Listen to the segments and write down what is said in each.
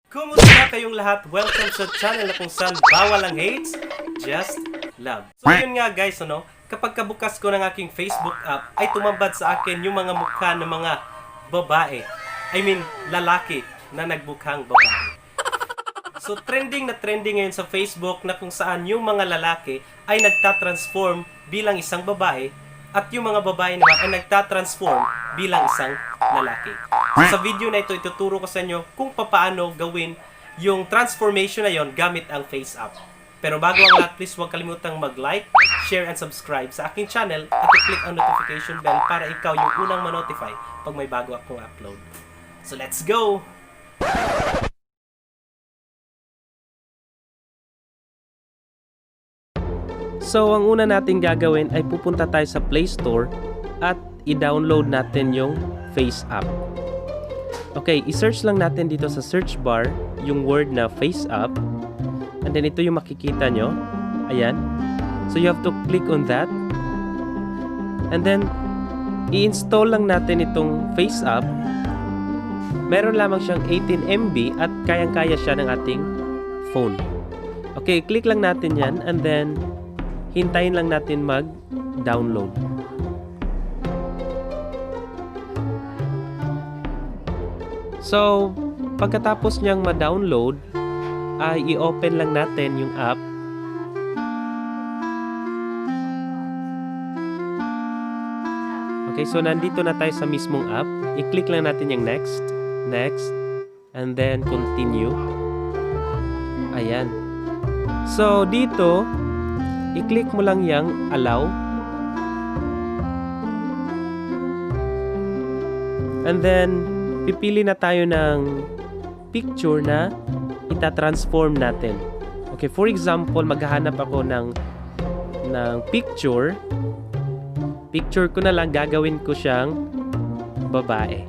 Kumusta kayong lahat? Welcome sa channel na kung saan bawal ang hates, just love. So yun nga guys, kapag kabukas ko ng aking Facebook app, ay tumambad sa akin yung mga mukha ng mga babae. I mean, lalaki na nagbukhang babae. So trending na trending ngayon sa Facebook na kung saan yung mga lalaki ay nagtatransform bilang isang babae at yung mga babae naman ay nagtatransform bilang isang lalaki. So, sa video na ito, ituturo ko sa inyo kung paano gawin yung transformation na yon gamit ang Faceapp. Pero bago ang lahat, please huwag kalimutang mag-like, share, and subscribe sa aking channel at i-click ang notification bell para ikaw yung unang ma-notify pag may bago akong upload. So let's go! So, ang una natin gagawin ay pupunta tayo sa Play Store at i-download natin yung Faceapp. Okay, i-search lang natin dito sa search bar yung word na Faceapp. And then ito yung makikita nyo. Ayan. So, you have to click on that. And then, i-install lang natin itong Faceapp. Meron lamang siyang 18 MB at kayang-kaya siya ng ating phone. Okay, click lang natin yan and then hintayin lang natin mag-download. So, pagkatapos niyang ma-download, ay i-open lang natin yung app. Okay, so nandito na tayo sa mismong app. I-click lang natin yung next, and then continue. Ayan. So, dito, i-click mo lang yung allow. And then, pipili na tayo ng picture na ita-transform natin. Okay, for example, maghahanap ako ng picture. Picture ko na lang, gagawin ko siyang babae.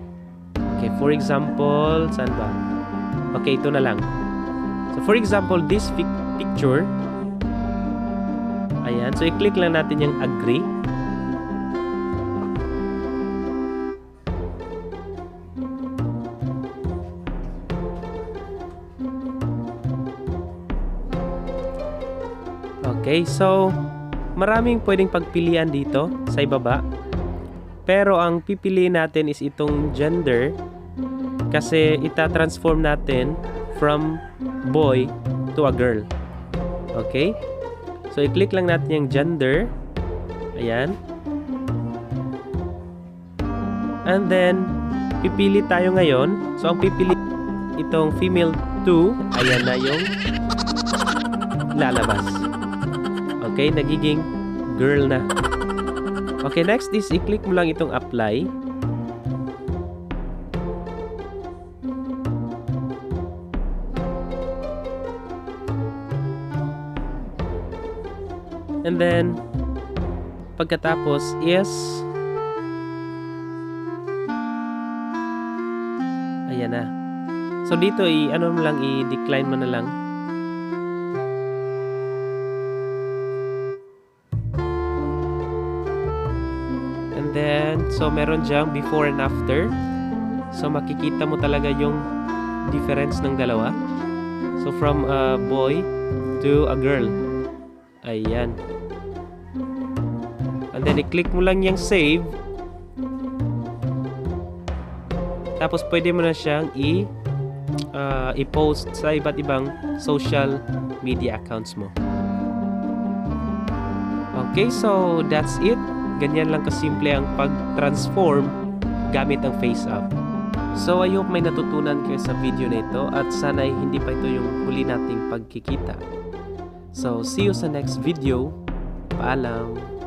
Okay, for example, saan ba? Okay, ito na lang. So, for example, this picture. Ayan. So, i-click lang natin yung agree. Okay. So, maraming pwedeng pagpilian dito sa ibaba. Pero, ang pipiliin natin is itong gender kasi ita-transform natin from boy to a girl. Okay? So, i-click lang natin yung gender. Ayan. And then, pipili tayo ngayon. So, ang pipili itong female 2. Ayan na yung lalabas. Okay, nagiging girl na. Okay, next is i-click mo lang itong apply. And then, pagkatapos is, ayan na. So, dito, ano mo lang, i-decline mo na lang. And then, so, meron diyang before and after. So, makikita mo talaga yung difference ng dalawa. So, from a boy to a girl. Ayan. And then, i-click mo lang yung save. Tapos, pwede mo na siyang i-post sa iba't ibang social media accounts mo. Okay, so that's it. Ganyan lang kasimple ang pag-transform gamit ang Faceapp. So, I hope may natutunan kayo sa video na ito at sana'y hindi pa ito yung huli nating pagkikita. So, see you sa next video. Paalam!